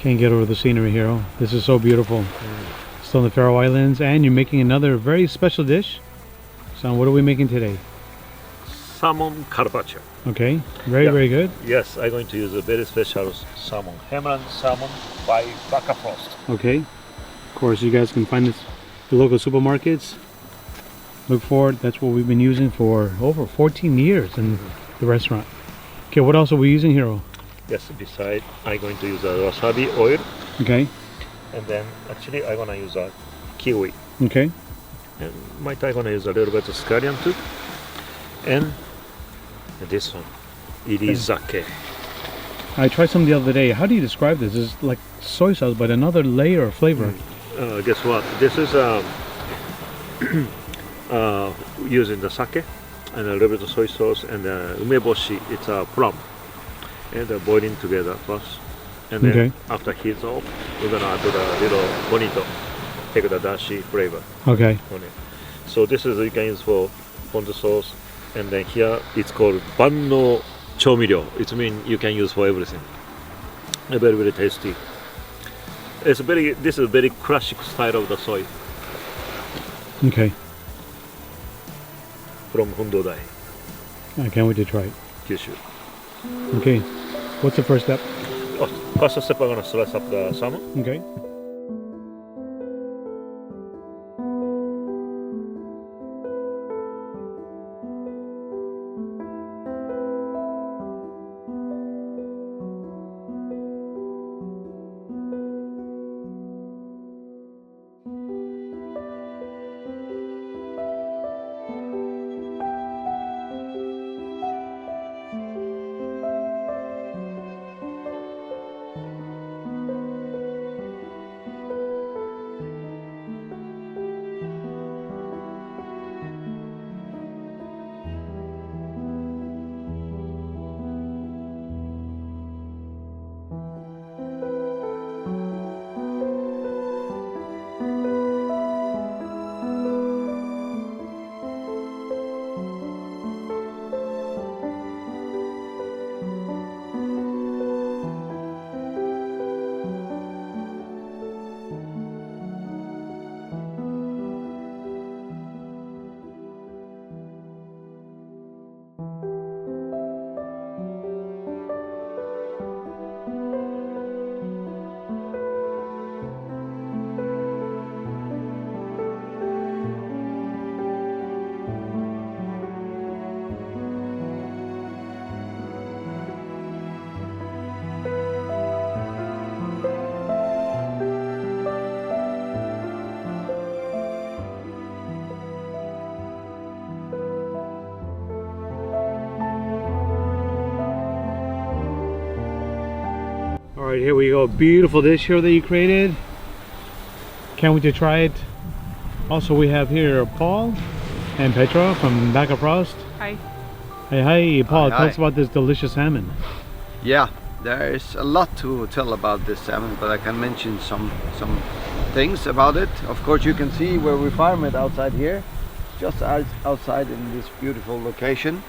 Can't get over the scenery here. Oh, this is so beautiful. Still in the Faroe Islands, and you're making another very special dish. So what are we making today? Salmon Carpaccio. Okay, very good. Yes, I'm going to use a very special salmon. Hemland salmon by Baka Frost. Okay, of course you guys can find this at the local supermarkets. Look for it. That's what we've been using for over 14 years in the restaurant. Okay, what else are we using here? Yes, beside I'm going to use a wasabi oil. Okay. And then actually I'm gonna use a kiwi. Okay. And I'm gonna use a little bit of scallion too. And this one, irizake. I tried some the other day. How do you describe this? It's like soy sauce, but another layer of flavor. Guess what? This is using the sake and a little bit of soy sauce and umeboshi. It's a plum. And they're boiling together first. And then after heats off, we're gonna add the little bonito. Take the dashi flavor. Okay. On it. So this is you can use for ponzu sauce. And then here it's called banno chomiryo. It means you can use for everything. Very tasty. This is a very classic style of the soy. Okay. From Hundodai. I can't wait to try it. Kyushu. Okay. What's the first step? First step, I'm gonna slice up the salmon. Okay. Alright, here we go. Beautiful dish here that you created. Can't wait to try it. Also, we have here Paul and Petra from Baka Frost. Hi. Hey, Paul, Hi. tell us about this delicious salmon. Yeah, there is a lot to tell about this salmon, but I can mention some things about it. Of course, you can see where we farm it outside here, just outside in this beautiful location.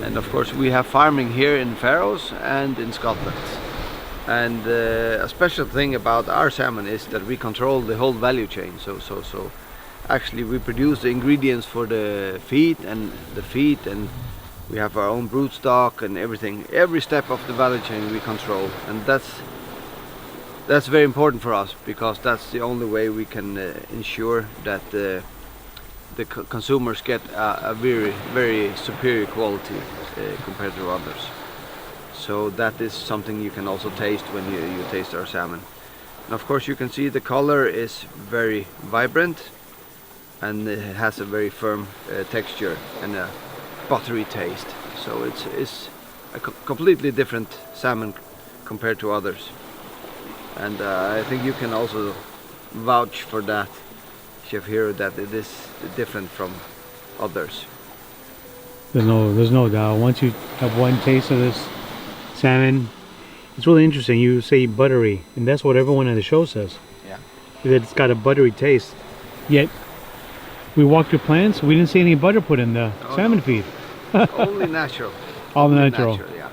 And of course, we have farming here in Faroes and in Scotland. And a special thing about our salmon is that we control the whole value chain. So actually we produce the ingredients for the feed, and we have our own brood stock and everything. Every step of the value chain we control, and that's very important for us, because that's the only way we can ensure that the consumers get a very superior quality compared to others. So that is something you can also taste when you taste our salmon. And of course you can see the color is very vibrant, and it has a very firm texture and a buttery taste. So it's a completely different salmon compared to others. And I think you can also vouch for that, Chef Hiro, that it is different from others. There's no doubt. Once you have one taste of this salmon, it's really interesting. You say buttery, and that's what everyone on the show says. Yeah. That it's got a buttery taste. Yet, we walked your plants, we didn't see any butter put in the salmon feed. Only natural. All Only natural. Yeah.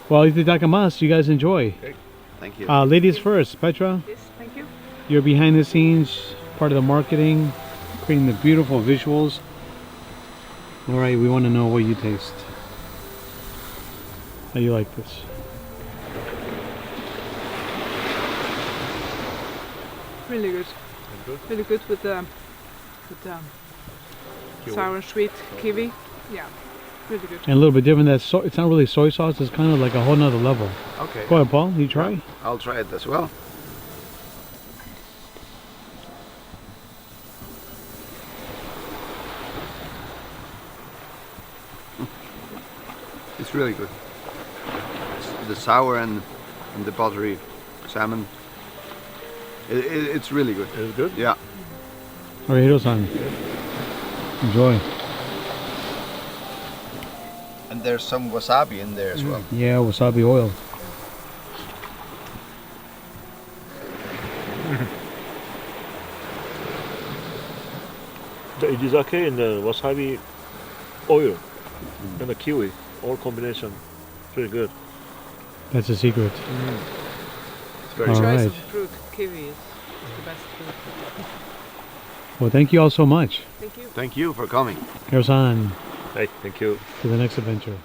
Well, itadakimasu, you guys enjoy. Okay. Thank you. Ladies first, Petra. Yes, thank you. You're behind the scenes, part of the marketing, creating the beautiful visuals. All right, we want to know what you taste. How you like this? Really good. Really good with the sour and sweet kiwi. Yeah, really good. And a little bit different. It's not really soy sauce. It's kind of like a whole nother level. Okay. Go ahead, Paul. You try. I'll try it as well. It's really good. The sour and the buttery salmon. It's really good. It's good. Yeah. All right, Hiro-san. Enjoy. And there's some wasabi in there as well. Yeah, wasabi oil. The irizake and the wasabi oil and the kiwi, all combination, pretty good. That's the secret. It's very All Choice right. of fruit, kiwi is the best fruit. Well, thank you all so much. Thank you. Thank you for coming. Hiro-san, Hey, thank you. to the next adventure.